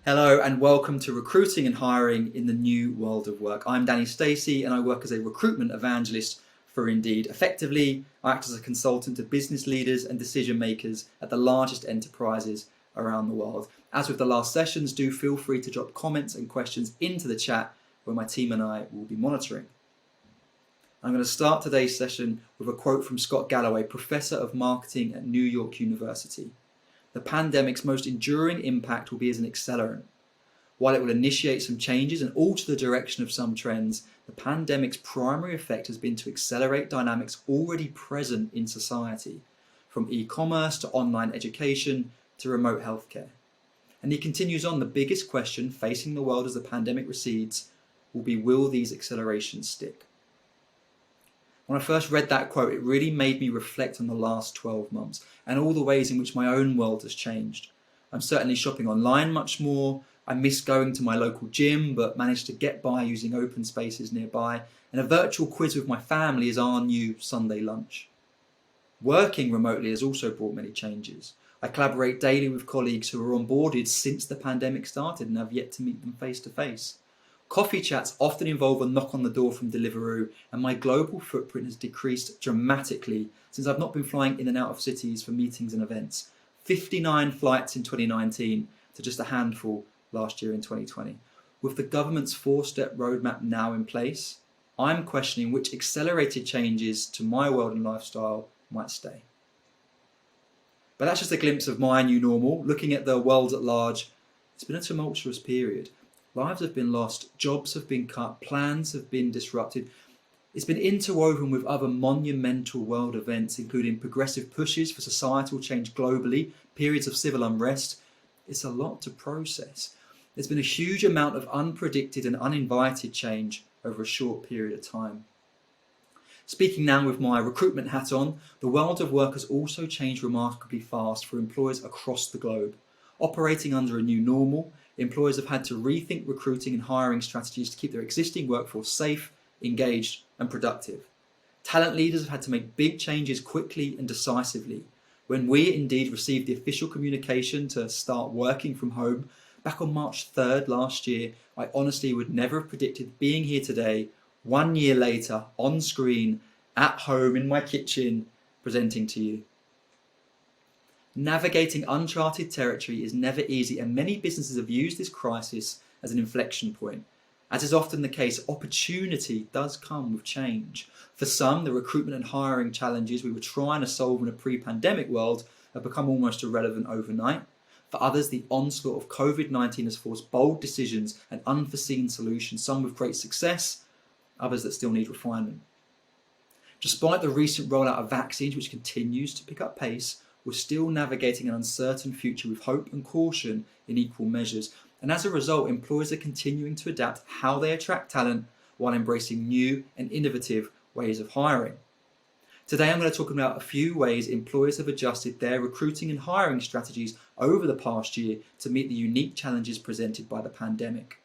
Hello and welcome to Recruiting and Hiring in the New World of Work. I'm Stacy and I work as a recruitment evangelist for Indeed. Effectively, I act as a consultant to business leaders and decision makers at the largest enterprises around the world. As with the last sessions, do feel free to drop comments and questions into the chat where my team and I will be monitoring. I'm going to start today's session with a quote from Scott Galloway, Professor of Marketing at New York University. The pandemic's most enduring impact will be as an accelerant. While it will initiate some changes and alter the direction of some trends, the pandemic's primary effect has been to accelerate dynamics already present in society, from e-commerce to online education to remote healthcare. And he continues on, the biggest question facing the world as the pandemic recedes will be, will these accelerations stick? When I first read that quote, it really made me reflect on the last 12 months and all the ways in which my own world has changed. I'm certainly shopping online much more. I miss going to my local gym, but managed to get by using open spaces nearby. And a virtual quiz with my family is our new Sunday lunch. Working remotely has also brought many changes. I collaborate daily with colleagues who are onboarded since the pandemic started and have yet to meet them face to face. Coffee chats often involve a knock on the door from Deliveroo, and my global footprint has decreased dramatically since I've not been flying in and out of cities for meetings and events. 59 flights in 2019 to just a handful last year in 2020. With the government's 4-step roadmap now in place, I'm questioning which accelerated changes to my world and lifestyle might stay. But that's just a glimpse of my new normal. Looking at the world at large, it's been a tumultuous period. Lives have been lost, jobs have been cut, plans have been disrupted. It's been interwoven with other monumental world events, including progressive pushes for societal change globally, periods of civil unrest. It's a lot to process. There's been a huge amount of unpredicted and uninvited change over a short period of time. Speaking now with my recruitment hat on, the world of work has also changed remarkably fast for employers across the globe. Operating under a new normal, employers have had to rethink recruiting and hiring strategies to keep their existing workforce safe, engaged, and productive. Talent leaders have had to make big changes quickly and decisively. When we Indeed received the official communication to start working from home back on March 3rd last year, I honestly would never have predicted being here today, 1 year later, on screen, at home, in my kitchen, presenting to you. Navigating uncharted territory is never easy, and many businesses have used this crisis as an inflection point. As is often the case, opportunity does come with change. For some, the recruitment and hiring challenges we were trying to solve in a pre-pandemic world have become almost irrelevant overnight. For others, the onslaught of COVID-19 has forced bold decisions and unforeseen solutions, some with great success, others that still need refinement. Despite the recent rollout of vaccines, which continues to pick up pace, we're still navigating an uncertain future with hope and caution in equal measures. And as a result, employers are continuing to adapt how they attract talent while embracing new and innovative ways of hiring. Today, I'm going to talk about a few ways employers have adjusted their recruiting and hiring strategies over the past year to meet the unique challenges presented by the pandemic.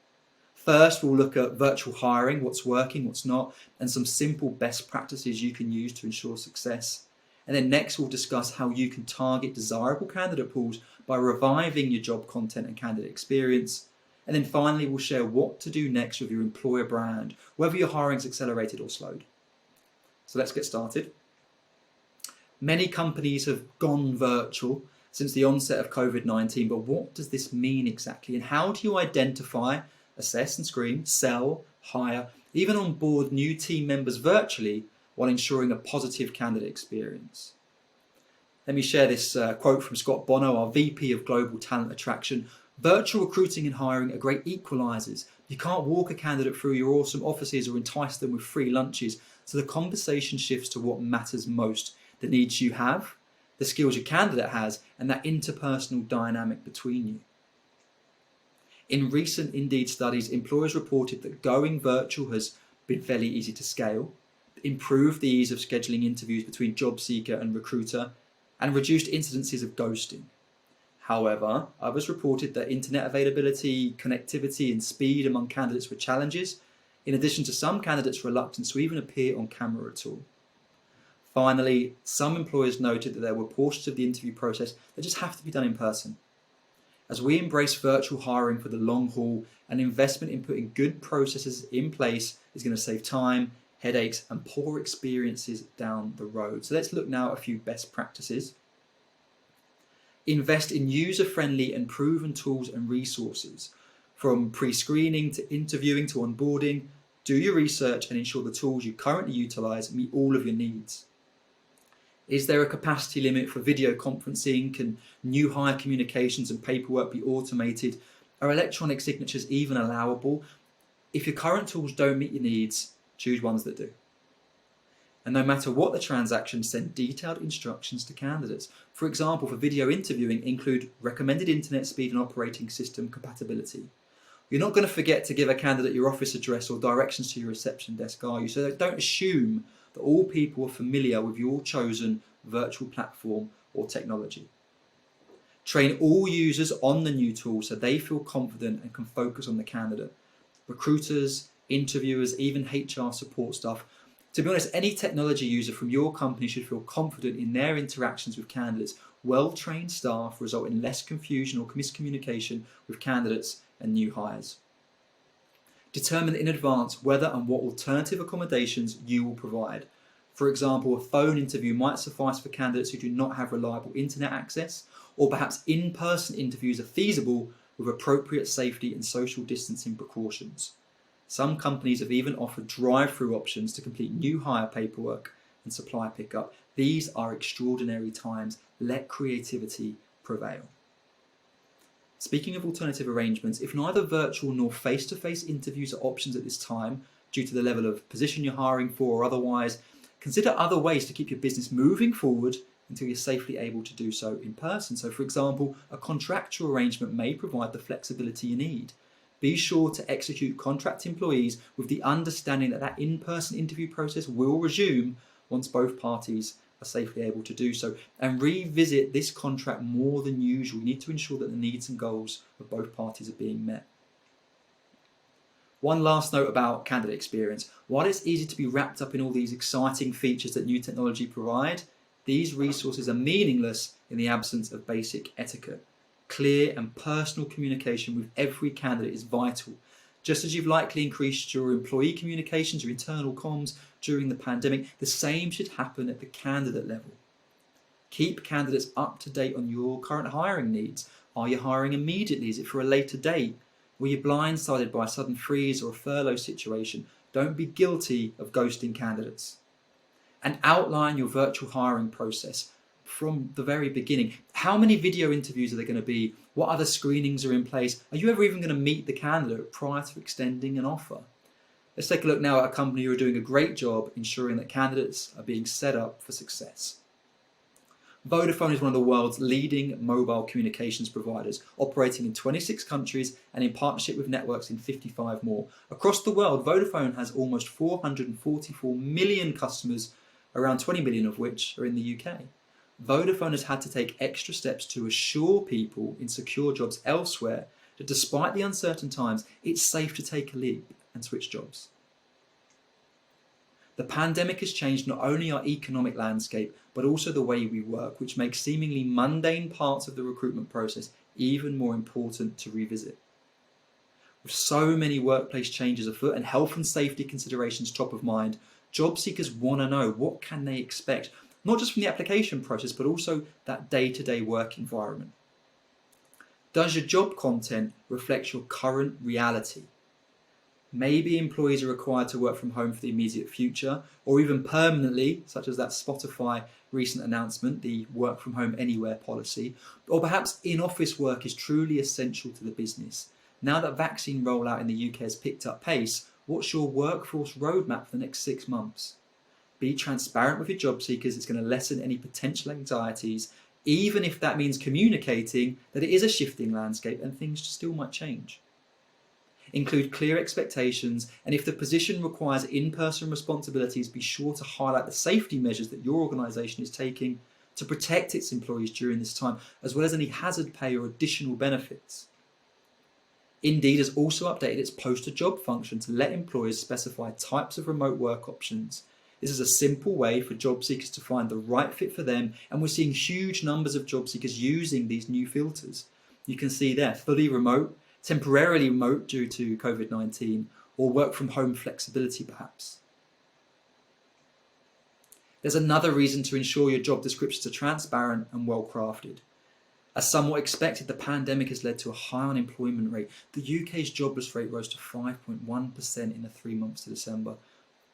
First, we'll look at virtual hiring, what's working, what's not, and some simple best practices you can use to ensure success. And then next, we'll discuss how you can target desirable candidate pools by reviving your job content and candidate experience. And then finally, we'll share what to do next with your employer brand, whether your hiring's accelerated or slowed. So let's get started. Many companies have gone virtual since the onset of COVID-19, but what does this mean exactly? And how do you identify, assess and screen, sell, hire, even onboard new team members virtually while ensuring a positive candidate experience? Let me share this quote from Scott Bono, our VP of Global Talent Attraction. Virtual recruiting and hiring are great equalizers. You can't walk a candidate through your awesome offices or entice them with free lunches. So the conversation shifts to what matters most, the needs you have, the skills your candidate has, and that interpersonal dynamic between you. In recent Indeed studies, employers reported that going virtual has been fairly easy to scale, improved the ease of scheduling interviews between job seeker and recruiter, and reduced incidences of ghosting. However, others reported that internet availability, connectivity, and speed among candidates were challenges, in addition to some candidates' reluctance to even appear on camera at all. Finally, some employers noted that there were portions of the interview process that just have to be done in person. As we embrace virtual hiring for the long haul, an investment in putting good processes in place is going to save time, headaches, and poor experiences down the road. So let's look now at a few best practices. Invest in user-friendly and proven tools and resources. From pre-screening to interviewing to onboarding, do your research and ensure the tools you currently utilize meet all of your needs. Is there a capacity limit for video conferencing? Can new hire communications and paperwork be automated? Are electronic signatures even allowable? If your current tools don't meet your needs, choose ones that do. And no matter what the transaction, send detailed instructions to candidates. For example, for video interviewing, include recommended internet speed and operating system compatibility. You're not going to forget to give a candidate your office address or directions to your reception desk, are you? So don't assume that all people are familiar with your chosen virtual platform or technology. Train all users on the new tool so they feel confident and can focus on the candidate. Recruiters, interviewers, even HR support staff. To be honest, any technology user from your company should feel confident in their interactions with candidates. Well-trained staff result in less confusion or miscommunication with candidates and new hires. Determine in advance whether and what alternative accommodations you will provide. For example, a phone interview might suffice for candidates who do not have reliable internet access, or perhaps in-person interviews are feasible with appropriate safety and social distancing precautions. Some companies have even offered drive-through options to complete new hire paperwork and supply pickup. These are extraordinary times. Let creativity prevail. Speaking of alternative arrangements, if neither virtual nor face-to-face interviews are options at this time, due to the level of position you're hiring for or otherwise, consider other ways to keep your business moving forward until you're safely able to do so in person. So, for example, a contractual arrangement may provide the flexibility you need. Be sure to execute contract employees with the understanding that that in-person interview process will resume once both parties are safely able to do so. And revisit this contract more than usual. You need to ensure that the needs and goals of both parties are being met. One last note about candidate experience. While it's easy to be wrapped up in all these exciting features that new technology provide, these resources are meaningless in the absence of basic etiquette. Clear and personal communication with every candidate is vital. Just as you've likely increased your employee communications, your internal comms during the pandemic, the same should happen at the candidate level. Keep candidates up to date on your current hiring needs. Are you hiring immediately? Is it for a later date? Were you blindsided by a sudden freeze or a furlough situation? Don't be guilty of ghosting candidates. And outline your virtual hiring process from the very beginning. How many video interviews are there going to be? What other screenings are in place? Are you ever even going to meet the candidate prior to extending an offer? Let's take a look now at a company who are doing a great job ensuring that candidates are being set up for success. Vodafone is one of the world's leading mobile communications providers, operating in 26 countries and in partnership with networks in 55 more. Across the world, Vodafone has almost 444 million customers, around 20 million of which are in the UK. Vodafone has had to take extra steps to assure people in secure jobs elsewhere that despite the uncertain times, it's safe to take a leap and switch jobs. The pandemic has changed not only our economic landscape, but also the way we work, which makes seemingly mundane parts of the recruitment process even more important to revisit. With so many workplace changes afoot and health and safety considerations top of mind, job seekers want to know what can they expect, not just from the application process, but also that day-to-day work environment. Does your job content reflect your current reality? Maybe employees are required to work from home for the immediate future, or even permanently, such as that Spotify recent announcement, the work from home anywhere policy, or perhaps in-office work is truly essential to the business. Now that vaccine rollout in the UK has picked up pace, what's your workforce roadmap for the next 6 months? Be transparent with your job seekers. It's going to lessen any potential anxieties, even if that means communicating that it is a shifting landscape and things still might change. Include clear expectations, and if the position requires in-person responsibilities, be sure to highlight the safety measures that your organisation is taking to protect its employees during this time, as well as any hazard pay or additional benefits. Indeed has also updated its post-a-job function to let employers specify types of remote work options. This is a simple way for job seekers to find the right fit for them, and we're seeing huge numbers of job seekers using these new filters. You can see there, fully remote, temporarily remote due to COVID-19, or work from home flexibility perhaps. There's another reason to ensure your job descriptions are transparent and well crafted. As somewhat expected, the pandemic has led to a high unemployment rate. The UK's jobless rate rose to 5.1% in the 3 months to December.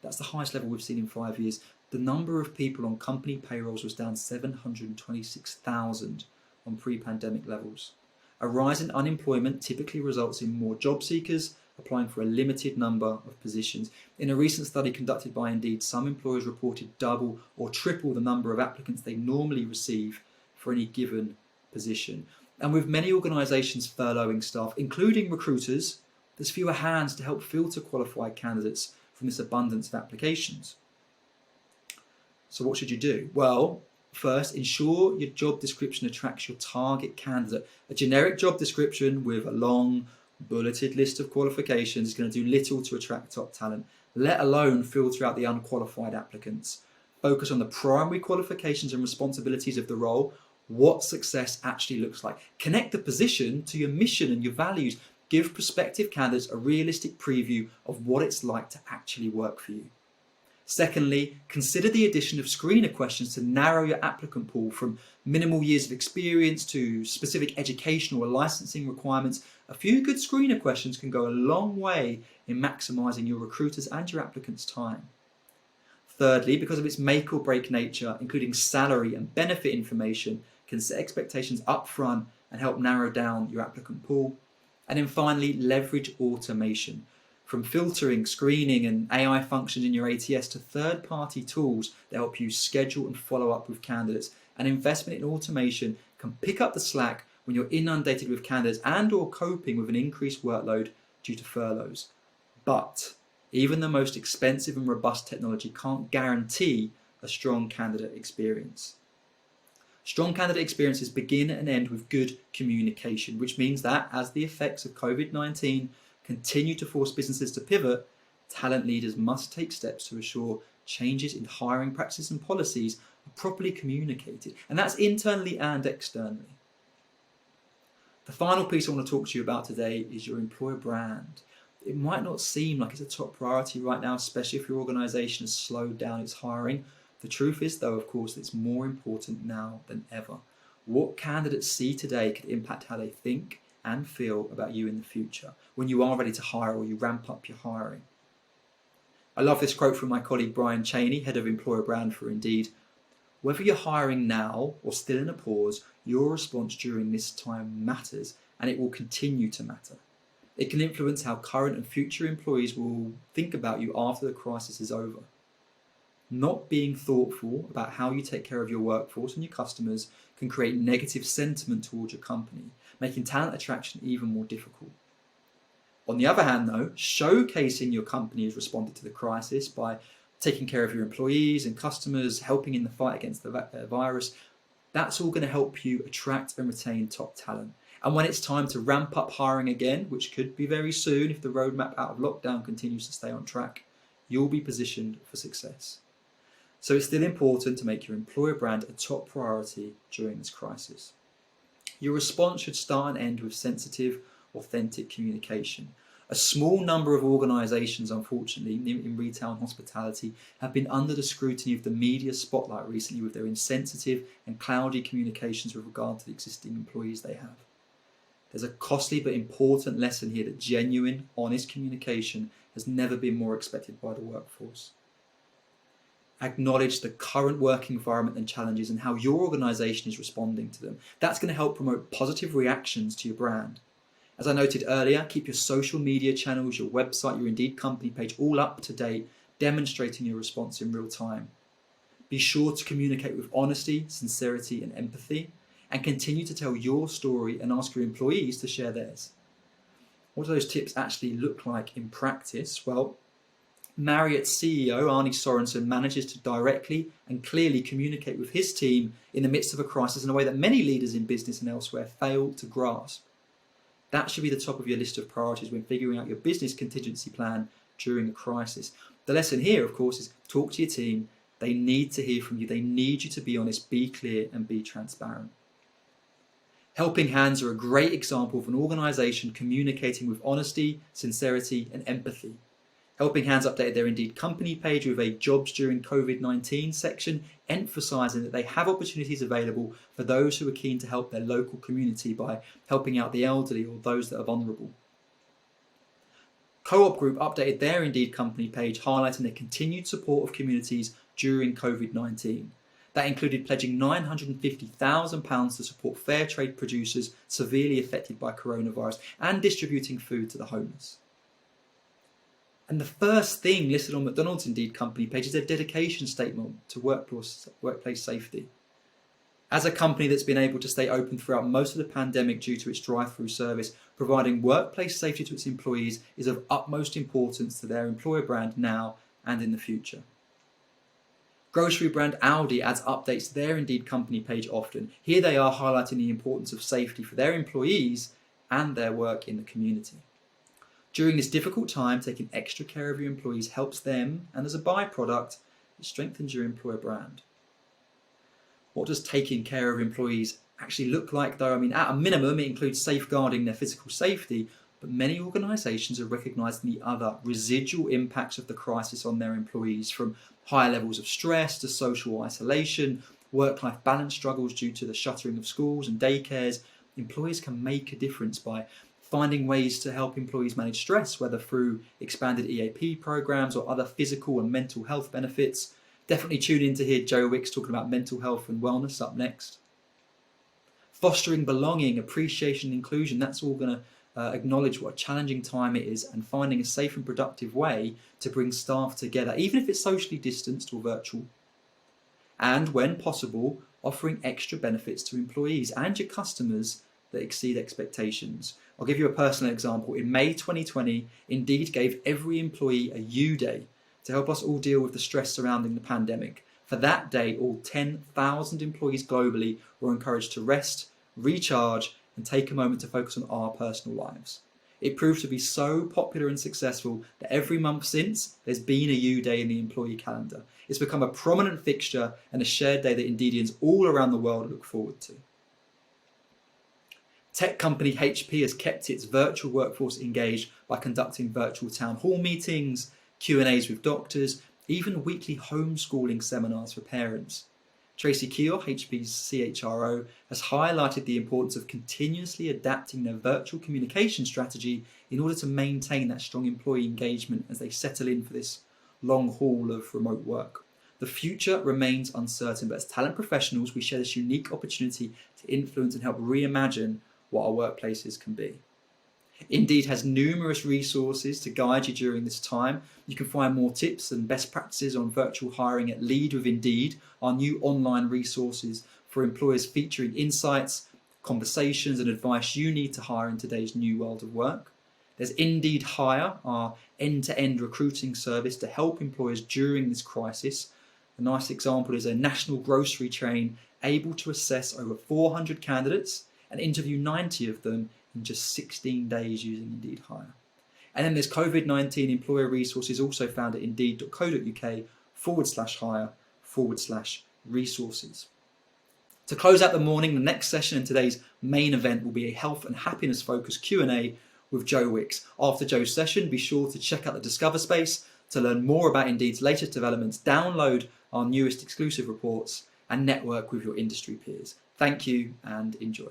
That's the highest level we've seen in 5 years. The number of people on company payrolls was down 726,000 on pre-pandemic levels. A rise in unemployment typically results in more job seekers applying for a limited number of positions. In a recent study conducted by Indeed, some employers reported double or triple the number of applicants they normally receive for any given position. And with many organisations furloughing staff, including recruiters, there's fewer hands to help filter qualified candidates from this abundance of applications. So what should you do? Well, first, ensure your job description attracts your target candidate. A generic job description with a long, bulleted list of qualifications is going to do little to attract top talent, let alone filter out the unqualified applicants. Focus on the primary qualifications and responsibilities of the role, what success actually looks like. Connect the position to your mission and your values. Give prospective candidates a realistic preview of what it's like to actually work for you. Secondly, consider the addition of screener questions to narrow your applicant pool from minimal years of experience to specific educational or licensing requirements. A few good screener questions can go a long way in maximising your recruiters' and your applicants' time. Thirdly, because of its make or break nature, including salary and benefit information, can set expectations up front and help narrow down your applicant pool. And then finally, leverage automation. From filtering, screening and AI functions in your ATS to third-party tools that help you schedule and follow up with candidates. An investment in automation can pick up the slack when you're inundated with candidates and or coping with an increased workload due to furloughs. But even the most expensive and robust technology can't guarantee a strong candidate experience. Strong candidate experiences begin and end with good communication, which means that as the effects of COVID-19 continue to force businesses to pivot, talent leaders must take steps to ensure changes in hiring practices and policies are properly communicated, and that's internally and externally. The final piece I want to talk to you about today is your employer brand. It might not seem like it's a top priority right now, especially if your organisation has slowed down its hiring. The truth is, though, of course, that it's more important now than ever. What candidates see today could impact how they think and feel about you in the future when you are ready to hire or you ramp up your hiring. I love this quote from my colleague Brian Cheney, head of employer brand for Indeed. Whether you're hiring now or still in a pause, your response during this time matters, and it will continue to matter. It can influence how current and future employees will think about you after the crisis is over. Not being thoughtful about how you take care of your workforce and your customers can create negative sentiment towards your company, making talent attraction even more difficult. On the other hand, though, showcasing your company has responded to the crisis by taking care of your employees and customers, helping in the fight against the virus, that's all going to help you attract and retain top talent. And when it's time to ramp up hiring again, which could be very soon if the roadmap out of lockdown continues to stay on track, you'll be positioned for success. So it's still important to make your employer brand a top priority during this crisis. Your response should start and end with sensitive, authentic communication. A small number of organisations, unfortunately, in retail and hospitality, have been under the scrutiny of the media spotlight recently with their insensitive and cloudy communications with regard to the existing employees they have. There's a costly but important lesson here that genuine, honest communication has never been more expected by the workforce. Acknowledge the current working environment and challenges and how your organisation is responding to them. That's going to help promote positive reactions to your brand. As I noted earlier, keep your social media channels, your website, your Indeed company page all up to date, demonstrating your response in real time. Be sure to communicate with honesty, sincerity and empathy, and continue to tell your story and ask your employees to share theirs. What do those tips actually look like in practice? Well, Marriott's CEO, Arne Sorensen, manages to directly and clearly communicate with his team in the midst of a crisis in a way that many leaders in business and elsewhere fail to grasp. That should be the top of your list of priorities when figuring out your business contingency plan during a crisis. The lesson here, of course, is talk to your team. They need to hear from you. They need you to be honest, be clear, and be transparent. Helping Hands are a great example of an organisation communicating with honesty, sincerity and empathy. Helping Hands updated their Indeed company page with a Jobs During COVID-19 section, emphasising that they have opportunities available for those who are keen to help their local community by helping out the elderly or those that are vulnerable. Co-op Group updated their Indeed company page, highlighting their continued support of communities during COVID-19. That included pledging £950,000 to support fair trade producers severely affected by coronavirus and distributing food to the homeless. And the first thing listed on McDonald's Indeed company page is their dedication statement to workplace safety. As a company that's been able to stay open throughout most of the pandemic due to its drive-through service, providing workplace safety to its employees is of utmost importance to their employer brand now and in the future. Grocery brand Aldi adds updates to their Indeed company page often. Here they are highlighting the importance of safety for their employees and their work in the community. During this difficult time, taking extra care of your employees helps them, and as a byproduct, it strengthens your employer brand. What does taking care of employees actually look like though? I mean, at a minimum, it includes safeguarding their physical safety, but many organisations are recognising the other residual impacts of the crisis on their employees, from higher levels of stress to social isolation, work-life balance struggles due to the shuttering of schools and daycares. Employers can make a difference by finding ways to help employees manage stress, whether through expanded EAP programs or other physical and mental health benefits. Definitely tune in to hear Joe Wicks talking about mental health and wellness up next. Fostering belonging, appreciation and inclusion, that's all going to acknowledge what a challenging time it is and finding a safe and productive way to bring staff together, even if it's socially distanced or virtual. And when possible, offering extra benefits to employees and your customers that exceed expectations. I'll give you a personal example. In May 2020, Indeed gave every employee a U Day to help us all deal with the stress surrounding the pandemic. For that day, all 10,000 employees globally were encouraged to rest, recharge, and take a moment to focus on our personal lives. It proved to be so popular and successful that every month since, there's been a U Day in the employee calendar. It's become a prominent fixture and a shared day that Indeedians all around the world look forward to. Tech company HP has kept its virtual workforce engaged by conducting virtual town hall meetings, Q&As with doctors, even weekly homeschooling seminars for parents. Tracy Keogh, HP's CHRO, has highlighted the importance of continuously adapting their virtual communication strategy in order to maintain that strong employee engagement as they settle in for this long haul of remote work. The future remains uncertain, but as talent professionals, we share this unique opportunity to influence and help reimagine what our workplaces can be. Indeed has numerous resources to guide you during this time. You can find more tips and best practices on virtual hiring at Lead with Indeed, our new online resources for employers featuring insights, conversations and advice you need to hire in today's new world of work. There's Indeed Hire, our end-to-end recruiting service to help employers during this crisis. A nice example is a national grocery chain able to assess over 400 candidates and interview 90 of them in just 16 days using Indeed Hire. And then there's COVID-19 employer resources also found at indeed.co.uk/hire/resources. To close out the morning, the next session in today's main event will be a health and happiness focused Q&A with Joe Wicks. After Joe's session, be sure to check out the Discover space to learn more about Indeed's latest developments, download our newest exclusive reports and network with your industry peers. Thank you and enjoy.